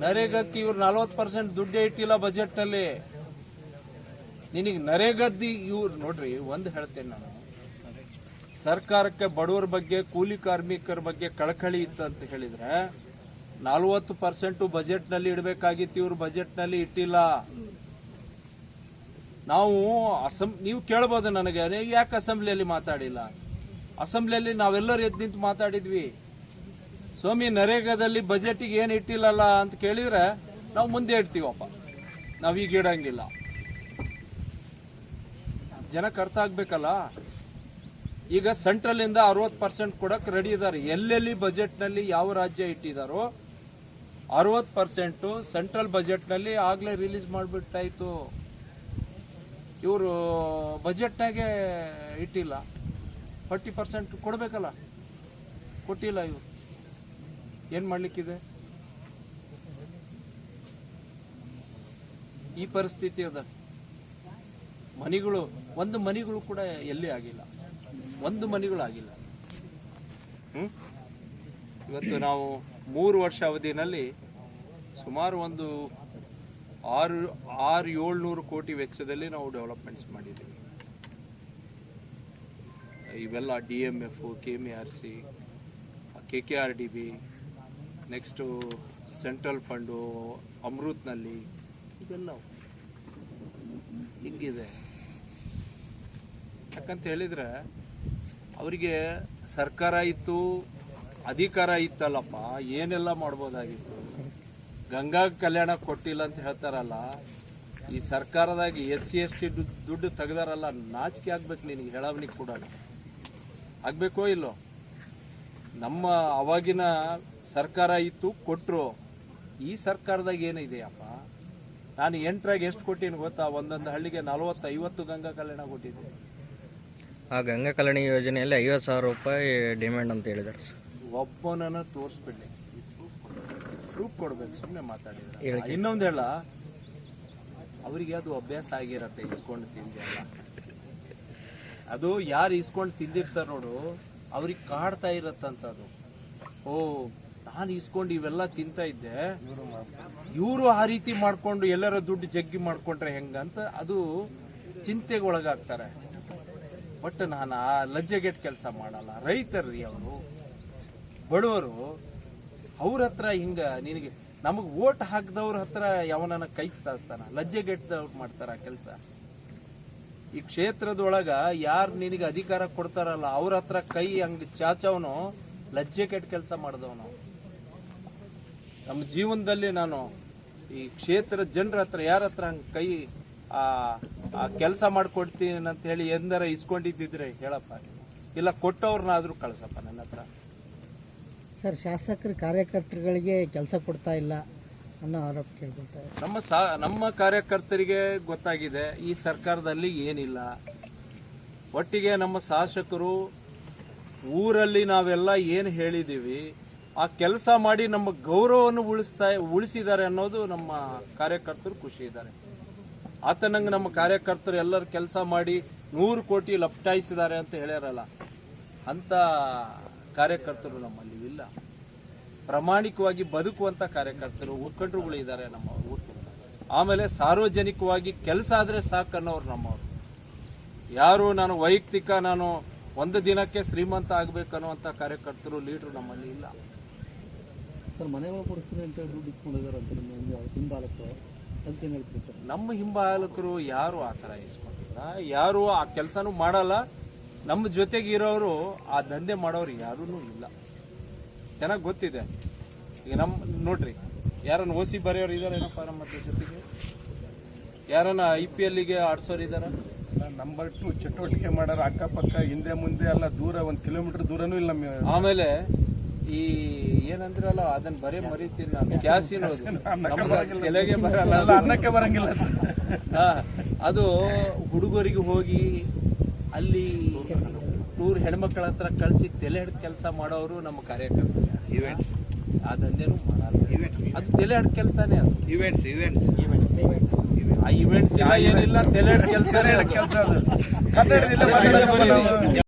ನರೇಗಾಕ್ಕೆ ಇವ್ರು 40% ದುಡ್ಡೇ ಇಟ್ಟಿಲ್ಲ ಬಜೆಟ್ನಲ್ಲಿ. ನಿನಗೆ ನರೇಗದ್ದು ಇವ್ರು ನೋಡ್ರಿ, ಒಂದು ಹೇಳ್ತೇನೆ ನಾನು, ಸರ್ಕಾರಕ್ಕೆ ಬಡವರ ಬಗ್ಗೆ, ಕೂಲಿ ಕಾರ್ಮಿಕರ ಬಗ್ಗೆ ಕಳಕಳಿ ಇತ್ತು ಅಂತ ಹೇಳಿದ್ರೆ 40% ಬಜೆಟ್ನಲ್ಲಿ ಇಡಬೇಕಾಗಿತ್ತು. ಇವರು ಬಜೆಟ್ನಲ್ಲಿ ಇಟ್ಟಿಲ್ಲ. ನಾವು ನೀವು ಕೇಳ್ಬೋದು ನನಗೆ, ನೀವು ಯಾಕೆ ಅಸೆಂಬ್ಲಿಯಲ್ಲಿ ಮಾತಾಡಿಲ್ಲ? ಅಸೆಂಬ್ಲಿಯಲ್ಲಿ ನಾವೆಲ್ಲರೂ ಎದ್ದು ನಿಂತು ಮಾತಾಡಿದ್ವಿ. ಸ್ವಾಮಿ, ನರೇಗಾದಲ್ಲಿ ಬಜೆಟಿಗೆ ಏನು ಇಟ್ಟಿಲ್ಲಲ್ಲ ಅಂತ ಕೇಳಿದ್ರೆ ನಾವು ಮುಂದೆ ಇಡ್ತೀವಪ್ಪ, ನಾವೀಗ ಇಡಂಗಿಲ್ಲ. ಜನಕ್ಕೆ ಅರ್ಥ ಆಗ್ಬೇಕಲ್ಲ. ಈಗ ಸೆಂಟ್ರಲಿಂದ 60% ಕೊಡಕ್ಕೆ ರೆಡಿ ಇದ್ದಾರೆ. ಎಲ್ಲೆಲ್ಲಿ ಬಜೆಟ್ನಲ್ಲಿ ಯಾವ ರಾಜ್ಯ ಇಟ್ಟಿದ್ದಾರೋ 60% ಸೆಂಟ್ರಲ್ ಬಜೆಟ್ನಲ್ಲಿ ಆಗಲೇ ರಿಲೀಸ್ ಮಾಡಿಬಿಟ್ಟಾಯಿತು. ಇವರು ಬಜೆಟ್ನಾಗೆ ಇಟ್ಟಿಲ್ಲ. 40% ಕೊಡಬೇಕಲ್ಲ, ಕೊಟ್ಟಿಲ್ಲ. ಇವರು ಏನು ಮಾಡಲಿಕ್ಕಿದೆ? ಈ ಪರಿಸ್ಥಿತಿ ಅದ. ಒಂದು ಮನೆಗಳು ಕೂಡ ಎಲ್ಲಿ ಆಗಿಲ್ಲ, ಒಂದು ಮನೆಗಳು ಆಗಿಲ್ಲ. ಇವತ್ತು ನಾವು 3 ವರ್ಷ ಅವಧಿನಲ್ಲಿ ಸುಮಾರು ಒಂದು 600-700 ಕೋಟಿ ವೆಚ್ಚದಲ್ಲಿ ನಾವು ಡೆವಲಪ್ಮೆಂಟ್ಸ್ ಮಾಡಿದ್ದೀವಿ. ಇವೆಲ್ಲ DMF, KMRC, KKRDB, next central fund, ಅಮೃತ್ನಲ್ಲಿ, ಇವೆಲ್ಲ ಹಿಂಗಿದೆ. ಯಾಕಂತ ಹೇಳಿದರೆ ಅವರಿಗೆ ಸರ್ಕಾರ ಇತ್ತು, ಅಧಿಕಾರ ಇತ್ತಲ್ಲಪ್ಪ, ಏನೆಲ್ಲ ಮಾಡ್ಬೋದಾಗಿತ್ತು. ಗಂಗಾ ಕಲ್ಯಾಣ ಕೊಟ್ಟಿಲ್ಲ ಅಂತ ಹೇಳ್ತಾರಲ್ಲ, ಈ ಸರ್ಕಾರದಾಗ SC ST ದುಡ್ಡು ತೆಗ್ದಾರಲ್ಲ, ನಾಚಿಕೆ ಆಗ್ಬೇಕು ನಿನಗೆ, ಹೇಳವನಿಗೆ ಕೂಡ ಆಗ್ಬೇಕೋ ಇಲ್ಲೋ. ನಮ್ಮ ಅವಾಗಿನ ಸರ್ಕಾರ ಇತ್ತು, ಕೊಟ್ಟರು. ಈ ಸರ್ಕಾರದಾಗ ಏನಿದೆಯಪ್ಪ? ನಾನು 8ರಾಗ ಎಷ್ಟು ಕೊಟ್ಟಿನಿ ಗೊತ್ತಾ? ಒಂದೊಂದು ಹಳ್ಳಿಗೆ 40-50 ಗಂಗಾ ಕಲ್ಯಾಣ ಕೊಟ್ಟಿದ್ದೆ. ಆ ಗಂಗಾ ಕಲ್ಯಾಣ ಯೋಜನೆಯಲ್ಲಿ 50,000 ರೂಪಾಯಿ ಡಿಮ್ಯಾಂಡ್ ಅಂತ ಹೇಳಿದ್ದಾರೆ. ಒಬ್ಬನನ್ನ ತೋರಿಸ್ಬಿಡ್ಲಿ, ಪ್ರೂಫ್ ಕೊಡ್ಬೇಕು, ಸುಮ್ಮನೆ ಮಾತಾಡಿದ್ರೆ. ಇನ್ನೊಂದು ಹೇಳ, ಅವರಿಗೆ ಅದು ಅಭ್ಯಾಸ ಆಗಿರತ್ತೆ ಇಸ್ಕೊಂಡು ತಿಂದೆಲ್ಲ. ಅದು ಯಾರು ಇಸ್ಕೊಂಡು ತಿಂದಿರ್ತಾರ ನೋಡು, ಅವ್ರಿಗೆ ಕಾಡ್ತಾ ಇರತ್ತಂತದು. ಓ, ನಾನು ಇಸ್ಕೊಂಡು ಇವೆಲ್ಲ ತಿಂತಾ ಇದ್ದೆ, ಇವರು ಆ ರೀತಿ ಮಾಡ್ಕೊಂಡು ಎಲ್ಲರ ದುಡ್ಡು ಜಗ್ಗಿ ಮಾಡ್ಕೊಂಡ್ರೆ ಹೆಂಗಂತ ಅದು ಚಿಂತೆಗೆ ಒಳಗಾಗ್ತಾರೆ. ಬಟ್ ನಾನು ಆ ಲಜ್ಜೆಗೆಟ್ ಕೆಲಸ ಮಾಡಲ್ಲ. ರೈತರ್ರಿ ಅವರು, ಬಡವರು, ಅವ್ರ ಹತ್ರ ಹಿಂಗ ನಿನಗೆ ನಮಗೆ ಓಟ್ ಹಾಕಿದವ್ರ ಹತ್ರ ಯಾವನನ್ನ ಕೈ ತಾಸ್ತಾನ? ಲಜ್ಜೆಗೆಟ್ಟದವ್ರು ಮಾಡ್ತಾರ ಕೆಲಸ. ಈ ಕ್ಷೇತ್ರದೊಳಗ ಯಾರು ನಿನಗೆ ಅಧಿಕಾರ ಕೊಡ್ತಾರಲ್ಲ ಅವ್ರ ಹತ್ರ ಕೈ ಹಂಗ ಚಾಚವನು ಲಜ್ಜೆಗೆಟ್ ಕೆಲಸ ಮಾಡಿದವನು. ನಮ್ಮ ಜೀವನದಲ್ಲಿ ನಾನು ಈ ಕ್ಷೇತ್ರ ಜನರ ಹತ್ರ ಯಾರ ಹತ್ರ ಹಂಗ ಕೈ ಆ ಕೆಲಸ ಮಾಡ್ಕೊಡ್ತೀನಿ ಅಂತ ಹೇಳಿ ಎಂದರ ಇಸ್ಕೊಂಡಿದ್ದಿದ್ರೆ ಹೇಳಪ್ಪ, ಇಲ್ಲ ಕೊಟ್ಟವ್ರನ್ನಾದ್ರೂ ಕಳ್ಸಪ್ಪ ನನ್ನ ಹತ್ರ. ಸರ್, ಶಾಸಕರು ಕಾರ್ಯಕರ್ತರುಗಳಿಗೆ ಕೆಲಸ ಕೊಡ್ತಾ ಇಲ್ಲ ಅನ್ನೋ ಆರೋಪ ಕೇಳ್ಕೊಳ್ತಾರೆ. ನಮ್ಮ ಕಾರ್ಯಕರ್ತರಿಗೆ ಗೊತ್ತಾಗಿದೆ ಈ ಸರ್ಕಾರದಲ್ಲಿ ಏನಿಲ್ಲ. ಒಟ್ಟಿಗೆ ನಮ್ಮ ಶಾಸಕರು ಊರಲ್ಲಿ ನಾವೆಲ್ಲ ಏನು ಹೇಳಿದ್ದೀವಿ ಆ ಕೆಲಸ ಮಾಡಿ ನಮ್ಮ ಗೌರವವನ್ನು ಉಳಿಸಿದ್ದಾರೆ ಅನ್ನೋದು ನಮ್ಮ ಕಾರ್ಯಕರ್ತರು ಖುಷಿ ಇದ್ದಾರೆ. ಆತನಂಗೆ ನಮ್ಮ ಕಾರ್ಯಕರ್ತರು ಎಲ್ಲರೂ ಕೆಲಸ ಮಾಡಿ 100 ಕೋಟಿ ಲಪಟಾಯಿಸಿದ್ದಾರೆ ಅಂತ ಹೇಳ್ಯಾರಲ್ಲ, ಅಂಥ ಕಾರ್ಯಕರ್ತರು ನಮ್ಮಲ್ಲಿ ಇಲ್ಲ. ಪ್ರಾಮಾಣಿಕವಾಗಿ ಬದುಕುವಂಥ ಕಾರ್ಯಕರ್ತರು, ಮುಖಂಡರುಗಳು ಇದ್ದಾರೆ ನಮ್ಮ ಊರು. ಆಮೇಲೆ ಸಾರ್ವಜನಿಕವಾಗಿ ಕೆಲಸ ಆದರೆ ಸಾಕು ಅನ್ನೋರು ನಮ್ಮವರು. ಯಾರು ನಾನು ವೈಯಕ್ತಿಕ ನಾನು ಒಂದು ದಿನಕ್ಕೆ ಶ್ರೀಮಂತ ಆಗಬೇಕನ್ನುವಂಥ ಕಾರ್ಯಕರ್ತರು, ಲೀಡ್ರು ನಮ್ಮಲ್ಲಿ ಇಲ್ಲ. ಸರ್, ಮನೆಗಳು ಕೊಡಿಸ್ತೀನಿ ಅಂತ ದುಡ್ಡು ಇಸ್ಕೊಂಡಿದ್ದಾರೆ ಅಂತ ನಿಮ್ಮ ಹಿಂಬಾಲಕರು ಅಂತ ಏನು ಹೇಳ್ತೀವಿ ಸರ್? ನಮ್ಮ ಹಿಂಬಾಲಕರು ಯಾರು ಆ ಥರ ಇಸ್ಕೊಂಡಿಲ್ಲ, ಯಾರು ಆ ಕೆಲಸನೂ ಮಾಡಲ್ಲ. ನಮ್ಮ ಜೊತೆಗೆ ಇರೋರು ಆ ದಂಧೆ ಮಾಡೋರು ಯಾರೂ ಇಲ್ಲ. ಚೆನ್ನಾಗಿ ಗೊತ್ತಿದೆ. ಈಗ ನೋಡ್ರಿ, ಯಾರನ್ನ OC ಬರೆಯೋರು ಇದ್ದಾರೇನಪ್ಪ ನಮ್ಮ ಜೊತೆಗೆ? ಯಾರನ್ನ IPLಗೆ ಆಡ್ಸೋರು ಇದ್ದಾರ? ನಂಬರ್ 2 ಚಟುವಟಿಕೆ ಮಾಡೋರು ಅಕ್ಕಪಕ್ಕ ಹಿಂದೆ ಮುಂದೆ ಎಲ್ಲ ದೂರ 1 ಕಿಲೋಮೀಟರ್ ದೂರನೂ ಇಲ್ಲ. ಆಮೇಲೆ ಈ ಏನಂದ್ರಲ್ಲ ಅದನ್ನ ಬರೀ ಮರಿತೀನಿ ನಾನು, ಗ್ಯಾಸಿನೋದು ಕೆಳಗೆ ಬರಲ್ಲ, ಅನ್ನಕ್ಕೆ ಬರಂಗಿಲ್ಲ. ಅದು ಹುಡುಗರಿಗೆ ಹೋಗಿ ಅಲ್ಲಿ ಟೂರ್ ಹೆಣ್ಮಕ್ಳ ಹತ್ರ ಕಳಿಸಿ ತಲೆ ಹಿಡಿದು ಕೆಲಸ ಮಾಡೋರು ನಮ್ಮ ಕಾರ್ಯಕರ್ತರು. ಇವೆಂಟ್ಸ್ ಆ ದಂಧೆನೂ ಮಾಡಲ್ಲ. ಅದು ತಲೆ ಹಿಡಿದ ಕೆಲಸನೇ. ಅದು ಇವೆಂಟ್ಸ್ ಆ ಇವೆಂಟ್ಸ್ ಏನಿಲ್ಲ, ತಲೆ ಹಿಡಿದ ಕೆಲಸನೇ.